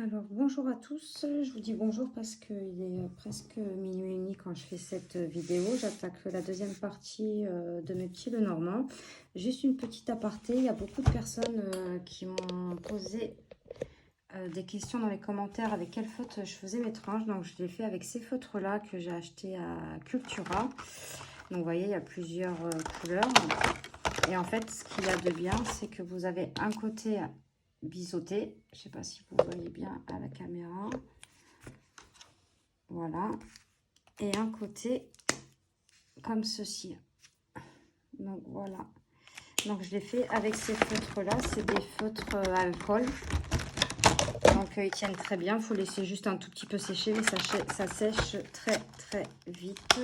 Alors bonjour à tous, je vous dis bonjour parce qu'il est presque minuit et demi quand je fais cette vidéo. J'attaque la deuxième partie de mes petits Lenormand. Juste une petite aparté, il y a beaucoup de personnes qui m'ont posé des questions dans les commentaires avec quel feutre je faisais mes tranches. Donc je l'ai fait avec ces feutres là que j'ai acheté à Cultura. Donc vous voyez, il y a plusieurs couleurs. Et en fait, ce qu'il y a de bien, c'est que vous avez un côté biseauté. Je ne sais pas si vous voyez bien à la caméra. Voilà. Et un côté comme ceci. Donc voilà. Donc je l'ai fait avec ces feutres-là. C'est des feutres à alcool. Donc ils tiennent très bien. Il faut laisser juste un tout petit peu sécher. Mais ça sèche très très vite.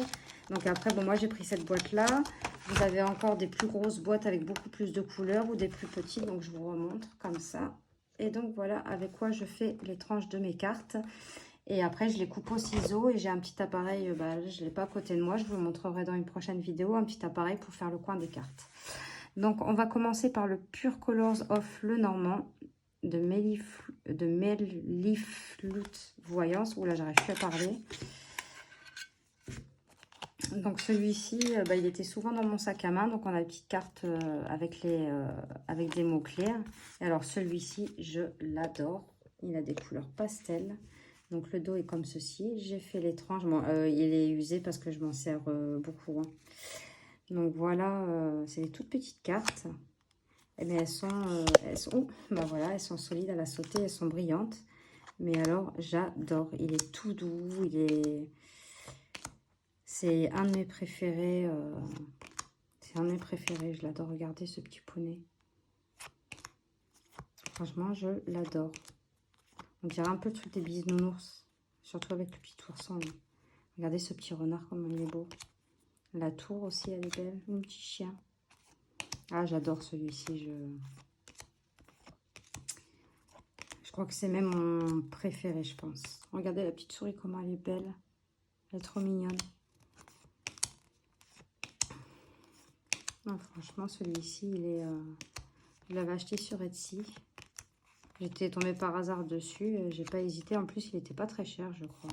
Donc après, bon, moi j'ai pris cette boîte-là. Vous avez encore des plus grosses boîtes avec beaucoup plus de couleurs ou des plus petites. Donc je vous remontre comme ça. Et donc voilà avec quoi je fais les tranches de mes cartes. Et après je les coupe au ciseau. Et j'ai un petit appareil, je ne l'ai pas à côté de moi. Je vous le montrerai dans une prochaine vidéo. Un petit appareil pour faire le coin des cartes. Donc on va commencer par le Pure Colors of Lenormand de Meliflute Voyance. Oula, j'arrive plus à parler. Donc celui-ci, il était souvent dans mon sac à main. Donc on a une petite carte avec des mots clairs. Et alors celui-ci, je l'adore. Il a des couleurs pastel. Donc le dos est comme ceci. J'ai fait les tranches. Bon, il est usé parce que je m'en sers beaucoup. Hein. Donc voilà, c'est des toutes petites cartes. Et bien elles sont elles sont solides à la sauter, elles sont brillantes. Mais alors j'adore. Il est tout doux, c'est un de mes préférés. C'est un de mes préférés. Je l'adore. Regardez ce petit poney. Franchement, je l'adore. On dirait un peu le truc des bisounours. Surtout avec le petit ourson. Là. Regardez ce petit renard, comme il est beau. La tour aussi, elle est belle. Un petit chien. Ah, j'adore celui-ci. Je crois que c'est même mon préféré, je pense. Regardez la petite souris, comment elle est belle. Elle est trop mignonne. Non, franchement, celui-ci, il est... je l'avais acheté sur Etsy. J'étais tombée par hasard dessus. J'ai pas hésité. En plus, il n'était pas très cher, je crois.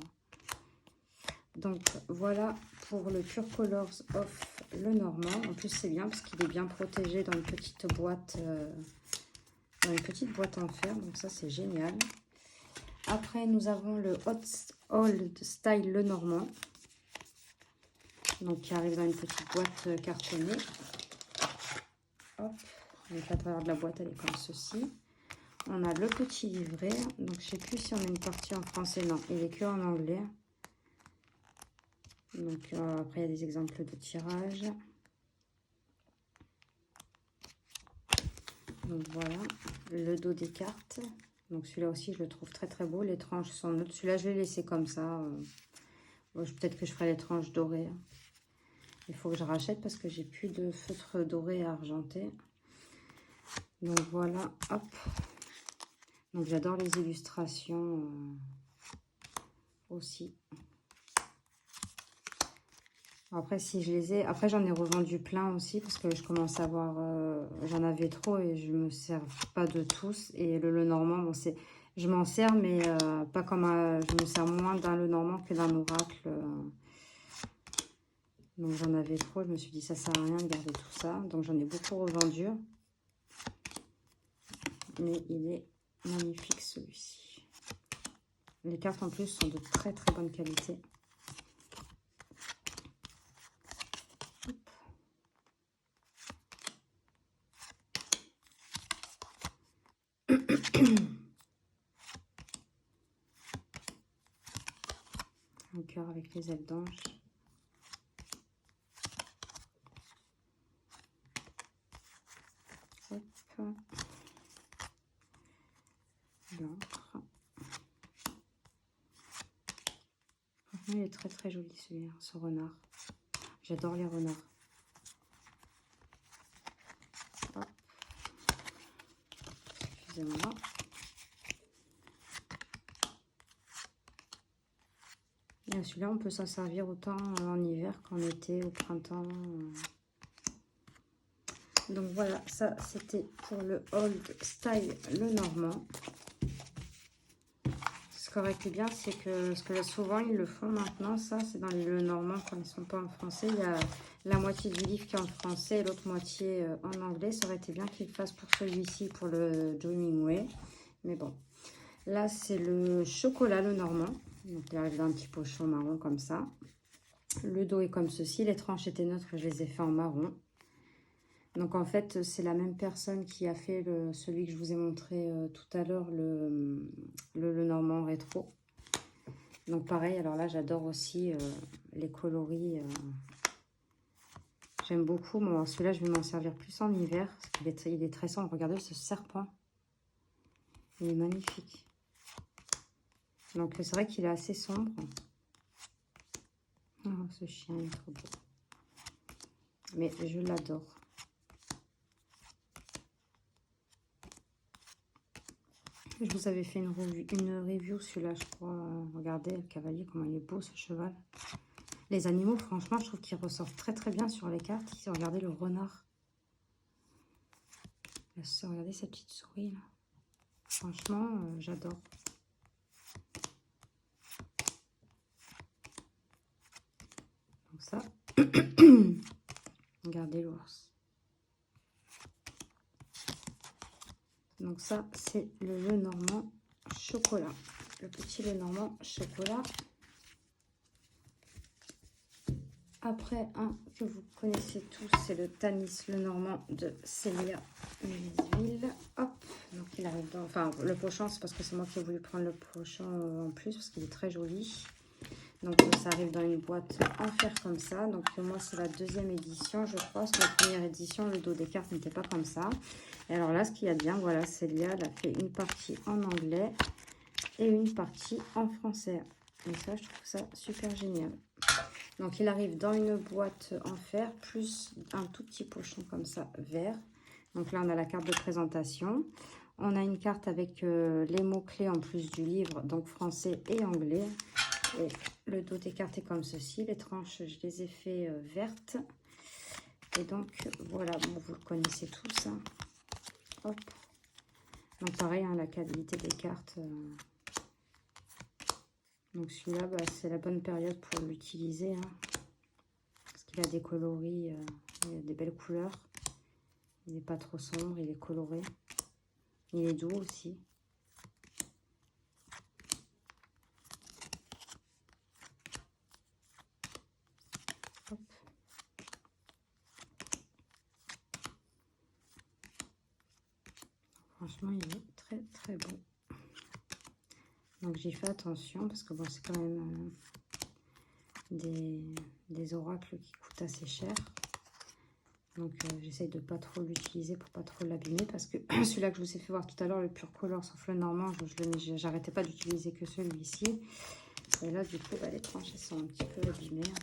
Donc, voilà pour le Pure Colors of Lenormand. En plus, c'est bien parce qu'il est bien protégé dans une petite boîte... en fer, donc ça c'est génial. Après nous avons le Hot Old Style Lenormand, donc qui arrive dans une petite boîte cartonnée. Hop, donc à travers de la boîte elle est comme ceci. On a le petit livret, donc je sais plus si on a une partie en français, non, il est que en anglais. Donc après il y a des exemples de tirage. Donc voilà, le dos des cartes. Donc celui-là aussi, je le trouve très très beau. Les tranches sont neutres. Celui-là, je vais laisser comme ça. Bon, peut-être que je ferai les tranches dorées. Il faut que je rachète parce que j'ai plus de feutre doré et argenté. Donc voilà, hop. Donc j'adore les illustrations aussi. Après, si je les ai... Après, j'en ai revendu plein aussi parce que je commence à avoir... j'en avais trop et je me sers pas de tous. Et le Lenormand, bon, c'est... Je m'en sers, mais pas comme... je me sers moins d'un Lenormand que d'un Oracle. Donc, j'en avais trop. Je me suis dit, ça sert à rien de garder tout ça. Donc, j'en ai beaucoup revendu. Mais il est magnifique, celui-ci. Les cartes, en plus, sont de très, très bonne qualité. Un cœur avec les ailes d'ange. Hop. L'encre. Franchement, il est très très joli celui-là, ce renard. J'adore les renards. Hop. Excusez-moi. Celui-là, on peut s'en servir autant en hiver qu'en été, au printemps. Donc voilà, ça c'était pour le Old Style Lenormand. qui aurait été bien, c'est que, parce que là, souvent ils le font maintenant, ça c'est dans les Lenormand quand ils ne sont pas en français, il y a la moitié du livre qui est en français et l'autre moitié en anglais. Ça aurait été bien qu'ils le fassent pour celui-ci, pour le Dreaming Way, mais bon. Là c'est le chocolat Lenormand, donc il arrive dans un petit pochon marron comme ça. Le dos est comme ceci, les tranches étaient neutres, je les ai fait en marron. Donc en fait, c'est la même personne qui a fait celui que je vous ai montré tout à l'heure, le Lenormand rétro. Donc pareil, alors là j'adore aussi les coloris. J'aime beaucoup. Bon, celui-là je vais m'en servir plus en hiver, parce qu'il est très sombre. Regardez ce serpent. Il est magnifique. Donc c'est vrai qu'il est assez sombre. Oh, ce chien est trop beau. Mais je l'adore. Je vous avais fait une review celui-là, je crois. Regardez le cavalier, comment il est beau ce cheval. Les animaux, franchement, je trouve qu'ils ressortent très très bien sur les cartes. Ici, regardez le renard. Regardez cette petite souris là. Franchement, j'adore. Donc ça, regardez l'ours. Donc ça, c'est le Lenormand chocolat. Le petit Lenormand chocolat. Après, un que vous connaissez tous, c'est le Tanis Lenormand de Célia Mélisville. Hop, donc il arrive dans... Enfin, le pochon, c'est parce que c'est moi qui ai voulu prendre le pochon en plus, parce qu'il est très joli. Donc ça arrive dans une boîte en fer comme ça. Donc moi, c'est la deuxième édition, je crois. Parce que la première édition, le dos des cartes n'était pas comme ça. Et alors là, ce qu'il y a de bien, voilà, Célia, elle a fait une partie en anglais et une partie en français. Et ça, je trouve ça super génial. Donc il arrive dans une boîte en fer, plus un tout petit pochon comme ça, vert. Donc là, on a la carte de présentation. On a une carte avec les mots-clés en plus du livre, donc français et anglais. Et le dos des cartes est comme ceci. Les tranches, je les ai fait vertes. Et donc, voilà, bon, vous le connaissez tous. Hein. Hop. Donc pareil, hein, la qualité des cartes. Donc celui-là, bah, c'est la bonne période pour l'utiliser. Hein. Parce qu'il a des coloris, il a des belles couleurs. Il n'est pas trop sombre, il est coloré. Il est doux aussi. Hop. Franchement, il est très très beau. Donc j'y fais attention parce que bon, c'est quand même des oracles qui coûtent assez cher. Donc j'essaye de pas trop l'utiliser pour pas trop l'abîmer parce que celui-là que je vous ai fait voir tout à l'heure, le pur color sauf le normand, j'arrêtais pas d'utiliser que celui-ci. Et là du coup, bah, les tranches elles sont un petit peu abîmées.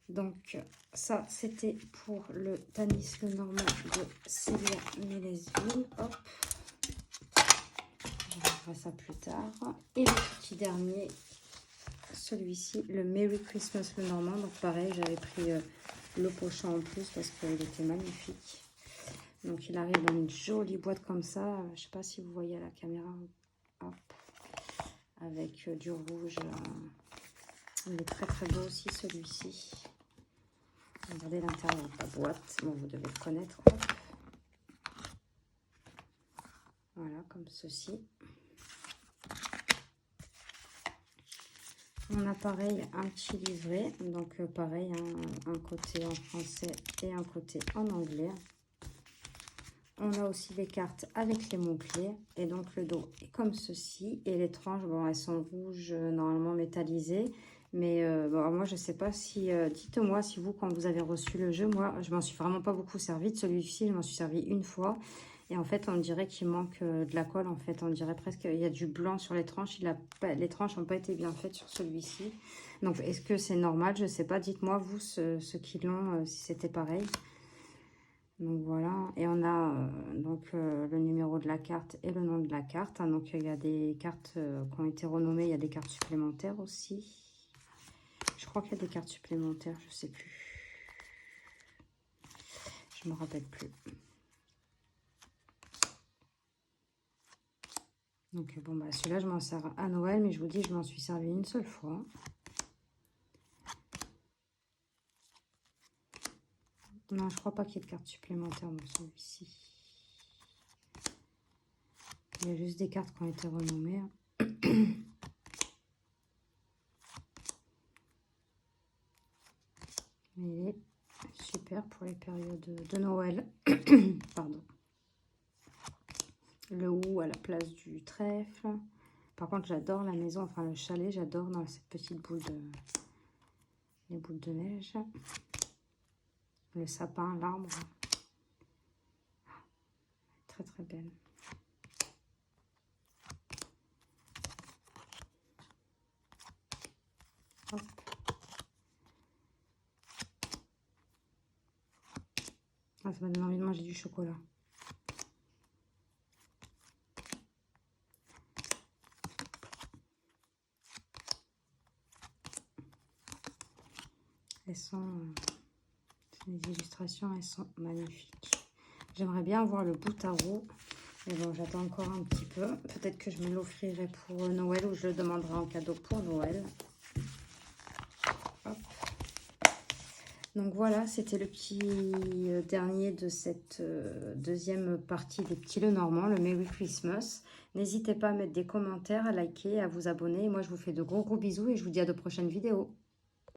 Donc ça c'était pour le Tanis Lenormand de Célia Mélisville. Hop. Je verrai ça plus tard. Et le petit dernier, celui-ci, le Merry Christmas Lenormand. Donc pareil, j'avais pris le pochon en plus parce qu'il était magnifique. Donc il arrive dans une jolie boîte comme ça. Je ne sais pas si vous voyez à la caméra. Hop. Avec du rouge. Il est très très beau aussi celui-ci. Regardez l'intérieur de la boîte. Bon, vous devez le connaître. Hop. Voilà, comme ceci. On a pareil un petit livret, donc pareil, hein, un côté en français et un côté en anglais. On a aussi des cartes avec les mots-clés et donc le dos est comme ceci. Et les tranches, bon, elles sont rouges, normalement métallisées. Mais bon, moi, je ne sais pas si... dites-moi si vous, quand vous avez reçu le jeu, moi, je m'en suis vraiment pas beaucoup servi. De celui-ci, je m'en suis servi une fois. Et en fait, on dirait qu'il manque de la colle. En fait, on dirait presque qu'il y a du blanc sur les tranches. Les tranches n'ont pas été bien faites sur celui-ci. Donc, est-ce que c'est normal? Je ne sais pas. Dites-moi, vous, ceux qui l'ont, si c'était pareil. Donc, voilà. Et on a donc le numéro de la carte et le nom de la carte. Hein. Donc, il y a des cartes qui ont été renommées. Il y a des cartes supplémentaires aussi. Je crois qu'il y a des cartes supplémentaires. Je ne sais plus. Je ne me rappelle plus. Donc bon, bah celui-là, je m'en sers à Noël, mais je vous dis, je m'en suis servi une seule fois. Non, je crois pas qu'il y ait de cartes supplémentaires dans celui-ci. Il y a juste des cartes qui ont été renommées. Mais il est super pour les périodes de Noël. Pardon. Le ou à la place du trèfle. Par contre, j'adore la maison, enfin le chalet, j'adore dans cette petite boule de... les boules de neige. Le sapin, l'arbre. Très très belle. Hop. Ah, ça m'a donné envie de manger du chocolat. Elles sont... les illustrations, elles sont magnifiques. J'aimerais bien avoir le bout à roue. Mais bon, j'attends encore un petit peu. Peut-être que je me l'offrirai pour Noël ou je le demanderai en cadeau pour Noël. Hop. Donc voilà, c'était le petit dernier de cette deuxième partie des petits Lenormand, le Merry Christmas. N'hésitez pas à mettre des commentaires, à liker, à vous abonner. Et moi, je vous fais de gros bisous et je vous dis à de prochaines vidéos.